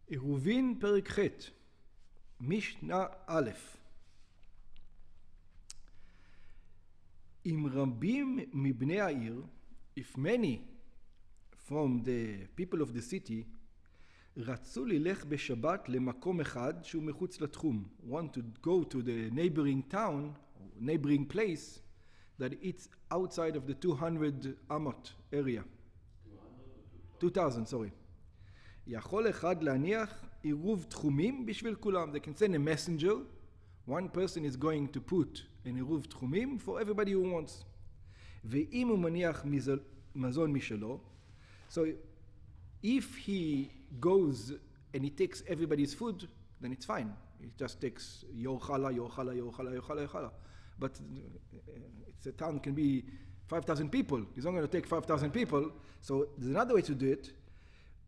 עירובין פרק ח' משנה א' אם רבים מבני העיר, if many from the people of the city, רצו ללך בשבת למקום אחד שהוא מחוץ לתחום, want to go to the neighboring town, neighboring place, that it's outside of the 200 amot area. 2000, sorry. יכול אחד להניח עירוב תחומים בשביל כולם. They can send a messenger. One person is going to put an עירוב תחומים for everybody who wants. ואם הוא מניח מזון משלו, so if he goes and he takes everybody's food, then it's fine. He just takes your challah, your challah, your challah, your challah, your challah. But it's a town can be 5,000 people. He's not going to take 5,000 people. So there's another way to do it.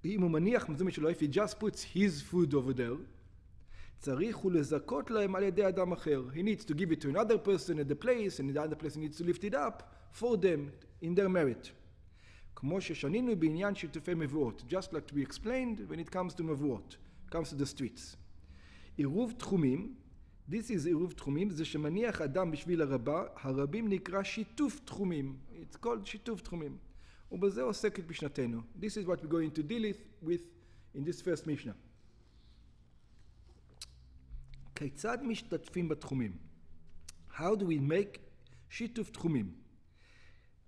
אם הוא מניח מזון משלו, if he just puts his food over there, צריך הוא לזכות להם על ידי אדם אחר. He needs to give it to another person at the place, and the other person needs to lift it up for them in their merit. כמו ששנינו בעניין שיתופי מבואות. Just like we explained when it comes to מבואות, comes to the streets. עירוב תחומים, this is עירוב תחומים, זה שמניח אדם בשביל הרבים נקרא שיתוף תחומים. It's called שיתוף תחומים. ובזה עוסקת משנתנו. This is what we're going to deal with in this first Mishnah. כיצד משתתפים בתחומים? How do we make שיתוף תחומים?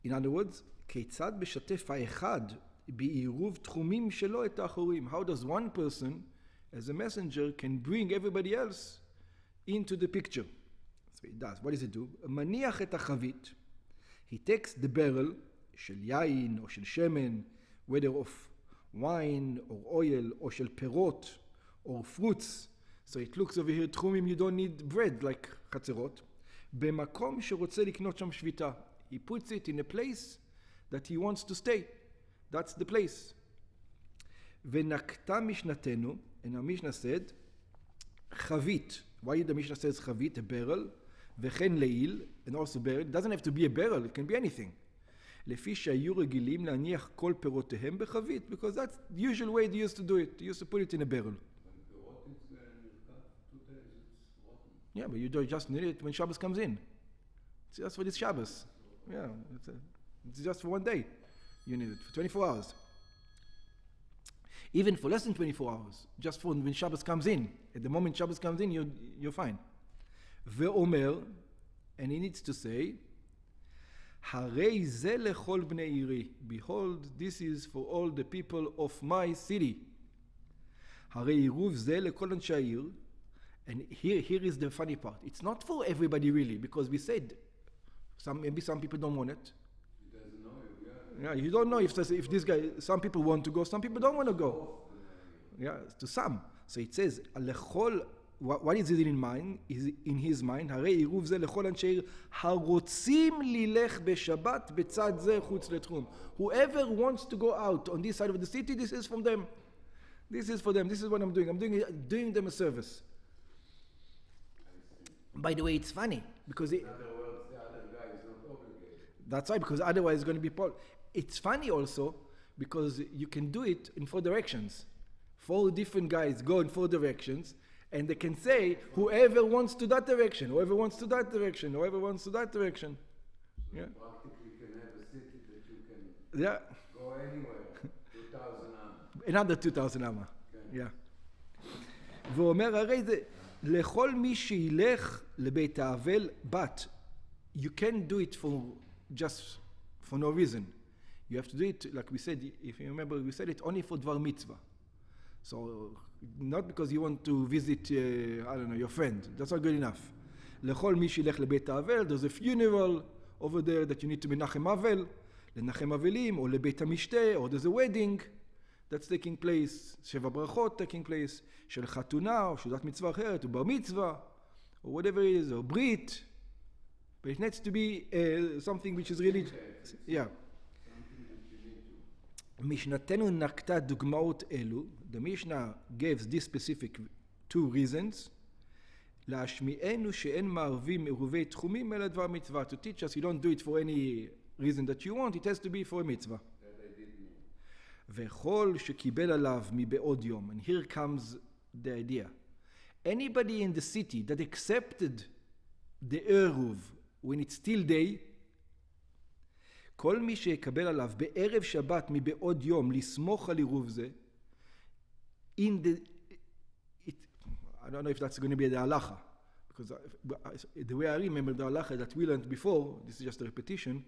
In other words, כיצד משתף האחד בעירוב תחומים שלו את האחרים? How does one person, as a messenger, can bring everybody else into the picture? So he does. What does he do? מניח את החבית. He takes the barrel של יין או של שמן, whether of wine or oil או של פירות or fruits. So it looks over here, תחומים, you don't need bread like חצרות. במקום שרוצה לקנות שם שביתה. He puts it in a place that he wants to stay. That's the place. ונקטה משנתנו, and our Mishnah said, חבית. Why did the Mishnah says חבית, a barrel, וכן לעיל, and also barrel. It doesn't have to be a barrel, it can be anything. לפי שהיו רגילים להניח כל פירותיהם בחבית, because that's the usual way they used to do it. They used to put it in a barrel. Yeah, but you don't just need it when Shabbos comes in. It's just for this Shabbos. Yeah, it's just for one day. You need it for 24 hours. Even for less than 24 hours, just for when Shabbos comes in. At the moment Shabbos comes in, you're fine. ואומר, and he needs to say, הרי זה לכל בני עירי. Behold, this is for all the people of my city. הרי עירוב זה לכל אנשי העיר. And here is the funny part. It's not for everybody really, because we said, maybe some people don't want it. He doesn't know it, Yeah, you don't know if this guy, some people want to go, some people don't want to go. Yeah, to some. So it says, לכל, what is it in mind? Is in his mind, הרי עירוב זה לכל אנשי עיר הרוצים ללך בשבת בצד זה חוץ לתחום. Whoever wants to go out on this side of the city, this is from them. This is for them. This is what I'm doing. I'm doing them a service. By the way, it's funny because in other words, the other guy is not obligated. That's right, because otherwise it's going to be it's funny also because you can do it in 4 directions. 4 different guys go in 4 directions, and they can say whoever wants to that direction, whoever wants to that direction, whoever wants to that direction. So yeah. Practically, you can have a city that you can go anywhere. 2,000 amma. Another 2,000 amma. Okay. Yeah. ואומר הרי זה לכל מי שילך לבית האבל, but you can't do it for no reason. You have to do it, like we said, if you remember, we said it only for דבר mitzvah. So, not because you want to visit, I don't know, your friend. That's not good enough. לכל מי שילך לבית האבל, there's a funeral over there that you need to מנחם אבל, לנחם אבלים, או לבית המשתה, or there's a wedding that's taking place, 7 ברכות taking place, של חתונה, או שזאת מצווה אחרת, או בר מצווה, or whatever it is, or ברית. But it needs to be something which is really, yeah. משנתנו נקטה דוגמאות אלו. The Mishnah gives this specific 2 reasons. להשמיענו שאין מערבים עירובי תחומים אלא דבר מצווה. To teach us you don't do it for any reason that you want, it has to be for a mitzvah. וכל שקיבל עליו מבעוד יום. And here comes the idea. Anybody in the city that accepted the Eruv when it's still day, כל מי שיקבל עליו בערב שבת מבעוד יום לסמוך על עירוב זה, in the, I don't know if that's going to be the halacha, because the way I remember the halacha that we learned before, this is just a repetition,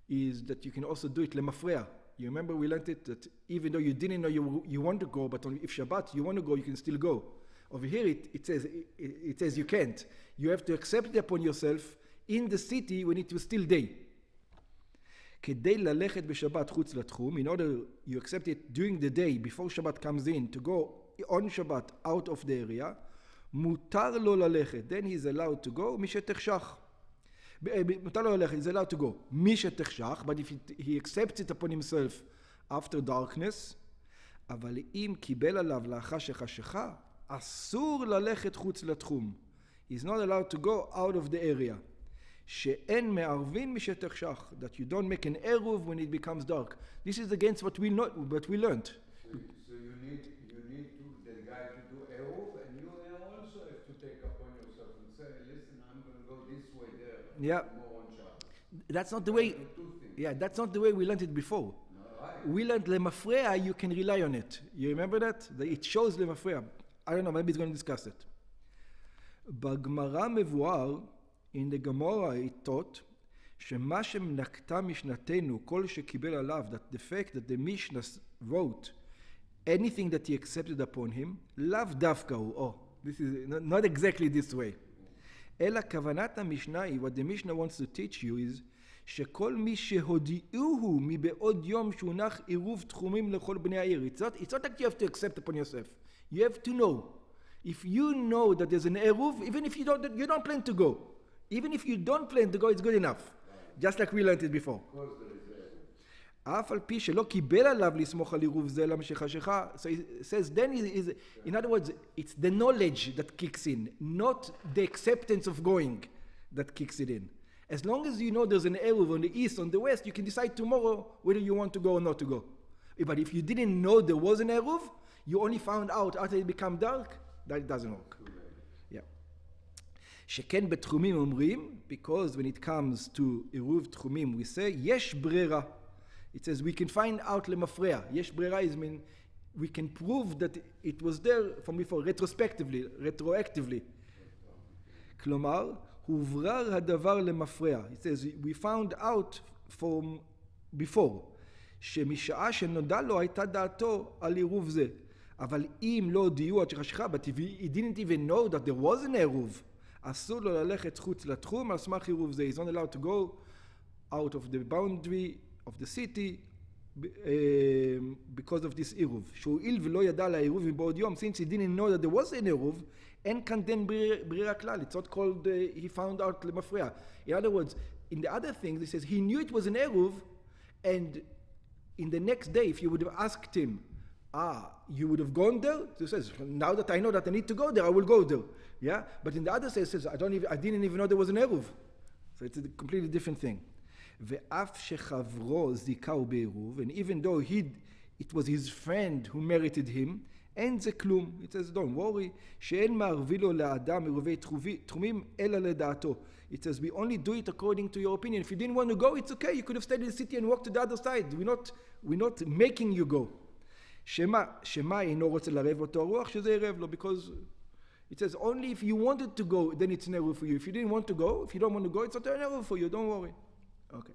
is that you can also do it lemafreya. You remember we learned it that even though you didn't know you want to go, but if Shabbat you want to go, you can still go. Over here it says you can't. You have to accept it upon yourself in the city when it was still day. כדי ללכת בשבת חוץ לתחום, in order you accept it during the day before Shabbat comes in to go on Shabbat out of the area, מותר לו ללכת, then he's allowed to go, מי שתחשך. מותר לו ללכת, he's allowed to go, מי שתחשך, but if he accepts it upon himself after darkness, אבל אם קיבל עליו לאחר שחשכה, אסור ללכת חוץ לתחום. He's not allowed to go out of the area. שאין מערבין משתחשך, that you don't make an Eruv when it becomes dark. This is against what we learned. So you need the guy to do Eruv, and you also have to take upon yourself and say, listen, I'm going to go this way there. Yeah. More on Shabbat. That's not the way. Yeah, that's not the way we learned it before. No, right. We learned lemafreya, you can rely on it. You remember that? It shows lemafreya. I don't know, maybe he's going to discuss it. בגמרא מבואר, in the Gemara it taught, שמה שנקטה משנתנו, כל שקיבל עליו, that the fact that the Mishnah wrote anything that he accepted upon him, לאו דווקא הוא, this is not exactly this way. אלא כוונת המשנה היא, what the Mishnah wants to teach you is, שכל מי שהודיעוהו מבעוד יום שהונח עירוב תחומים לכל בני העיר. It's not that you have to accept upon yourself. You have to know. If you know that there's an Eruv, even if you don't plan to go, even if you don't plan to go, it's good enough. Just like we learned it before. אף על פי שלא קיבל עליו לסמוך על עירוב זה למה שחשכה. So it says then in other words, it's the knowledge that kicks in, not the acceptance of going that kicks it in. As long as you know there's an Eruv on the east, on the west, you can decide tomorrow whether you want to go or not to go. But if you didn't know there was an Eruv, you only found out after it became dark, that doesn't work. Yeah. שכן בתחומים אומרים, because when it comes to עירוב תחומים, we say, יש ברירה. It says we can find out למפרע. יש ברירה is mean we can prove that it was there from before, retroactively. כלומר, הוברר הדבר למפרע. It says we found out from before, שמשעה שנודע לו הייתה דעתו על עירוב זה. אבל אם לא הודיעו עד שחשכה, but if he didn't even know that there was an עירוב, אסור לו ללכת חוץ לתחום על סמך עירוב זה. He's not allowed to go out of the boundary of the city because of this עירוב. שהואיל ולא ידע על העירוב מבעוד יום, since he didn't know that there was an עירוב, אין כאן דין ברירה כלל. It's not called he found out למפרע. In other words, in the other things, he says he knew it was an עירוב, and in the next day, if you would have asked him, you would have gone there? So he says, now that I know that I need to go there, I will go there. Yeah? But in the other case, it says, I didn't even know there was an עירוב. So it's a completely different thing. ואף שחברו זיכהו בעירוב, and even though it was his friend who merited him, אין זה כלום. It says, don't worry, שאין מערבי לו לאדם עירובי תחומים, אלא לדעתו. It says, we only do it according to your opinion. If you didn't want to go, it's okay. You could have stayed in the city and walked to the other side. We're not making you go. שמה אינו רוצה לערב אותו הרוח, שזה ערב לו, because it says, only if you wanted to go, then it's an עירוב for you. If you didn't want to go, if you don't want to go, it's not an עירוב for you. Don't worry. Okay.